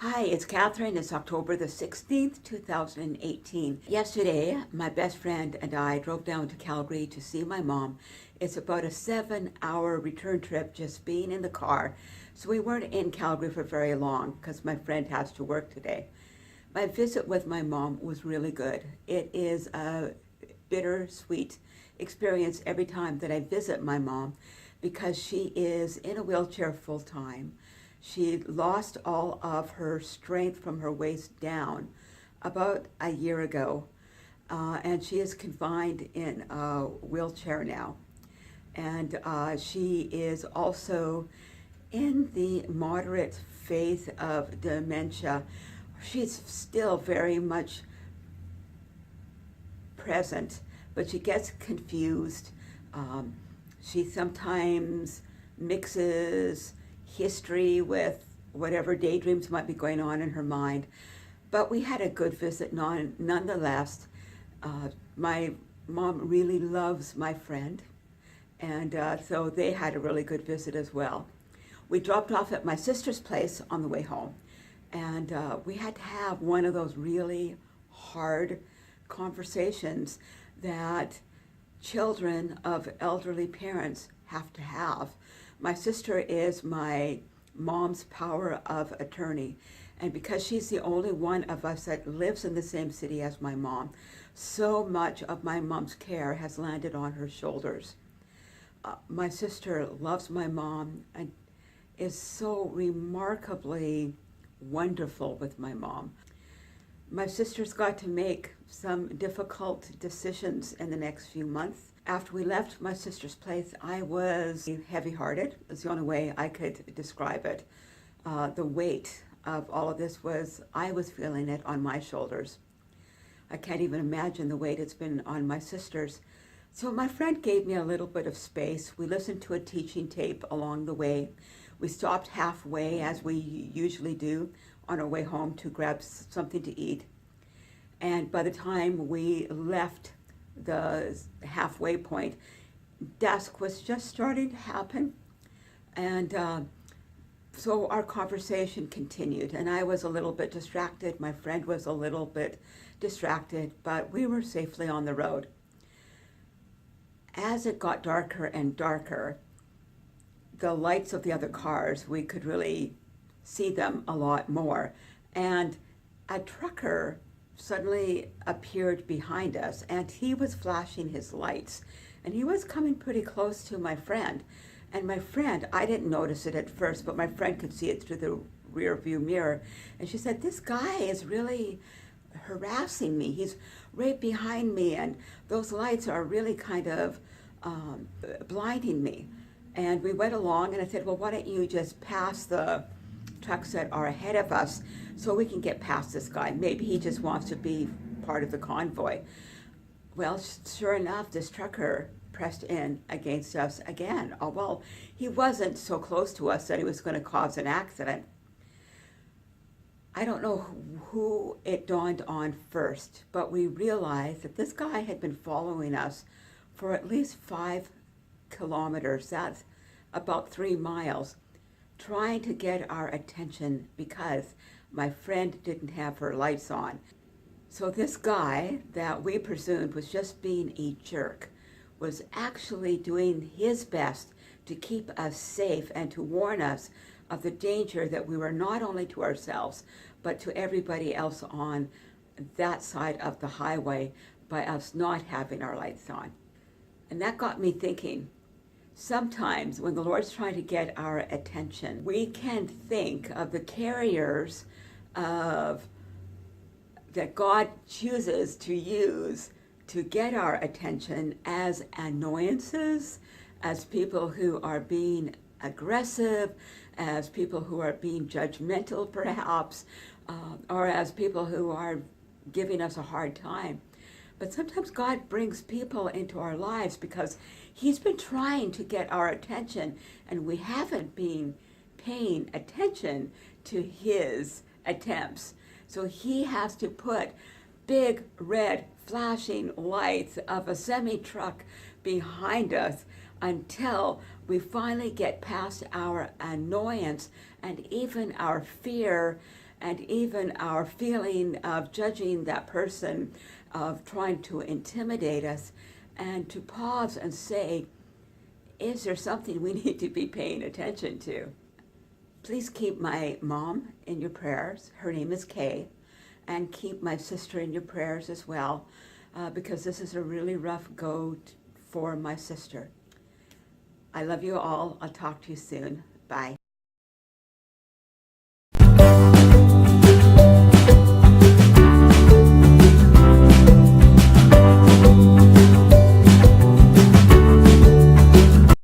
Hi, it's Catherine. It's October the 16th, 2018. Yesterday, my best friend and I drove down to Calgary to see my mom. It's about a 7-hour return trip just being in the car. So we weren't in Calgary for very long because my friend has to work today. My visit with my mom was really good. It is a bittersweet experience every time that I visit my mom because she is in a wheelchair full time. She lost all of her strength from her waist down about a year ago, and she is confined in a wheelchair now. And she is also in the moderate phase of dementia. She's still very much present, but she gets confused. She sometimes mixes history with whatever daydreams might be going on in her mind. But we had a good visit nonetheless. My mom really loves my friend, and so they had a really good visit as well. We dropped off at my sister's place on the way home, and we had to have one of those really hard conversations that children of elderly parents have to have. My sister is my mom's power of attorney, and because she's the only one of us that lives in the same city as my mom, so much of my mom's care has landed on her shoulders. My sister loves my mom and is so remarkably wonderful with my mom. My sister's got to make some difficult decisions in the next few months. After we left my sister's place, I was heavy-hearted. That's the only way I could describe it. The weight of all of this I was feeling it on my shoulders. I can't even imagine the weight it's been on my sister's. So my friend gave me a little bit of space. We listened to a teaching tape along the way. We stopped halfway, as we usually do, on our way home to grab something to eat. And by the time we left the halfway point, dusk was just starting to happen. And so our conversation continued, and I was a little bit distracted. My friend was a little bit distracted, but we were safely on the road. As it got darker and darker, the lights of the other cars, we could really see them a lot more. And a trucker suddenly appeared behind us, and he was flashing his lights, and he was coming pretty close to my friend. And my friend, I didn't notice it at first, but my friend could see it through the rear view mirror, and she said, "This guy is really harassing me. He's right behind me, and those lights are really kind of blinding me." And we went along, and I said, "Well, why don't you just pass the trucks that are ahead of us so we can get past this guy? Maybe he just wants to be part of the convoy." Well, sure enough, this trucker pressed in against us again. Oh, well, he wasn't so close to us that he was going to cause an accident. I don't know who it dawned on first, but we realized that this guy had been following us for at least 5 kilometers. That's about 3 miles. Trying to get our attention because my friend didn't have her lights on. So this guy that we presumed was just being a jerk was actually doing his best to keep us safe and to warn us of the danger that we were not only to ourselves, but to everybody else on that side of the highway by us not having our lights on. And that got me thinking, sometimes when the Lord's trying to get our attention, we can think of the carriers that God chooses to use to get our attention as annoyances, as people who are being aggressive, as people who are being judgmental perhaps, or as people who are giving us a hard time. But sometimes God brings people into our lives because He's been trying to get our attention, and we haven't been paying attention to His attempts. So He has to put big red flashing lights of a semi-truck behind us until we finally get past our annoyance and even our fear and even our feeling of judging that person, of trying to intimidate us, and to pause and say, is there something we need to be paying attention to? Please keep my mom in your prayers. Her name is Kay. And keep my sister in your prayers as well, because this is a really rough go for my sister. I love you all. I'll talk to you soon. Bye.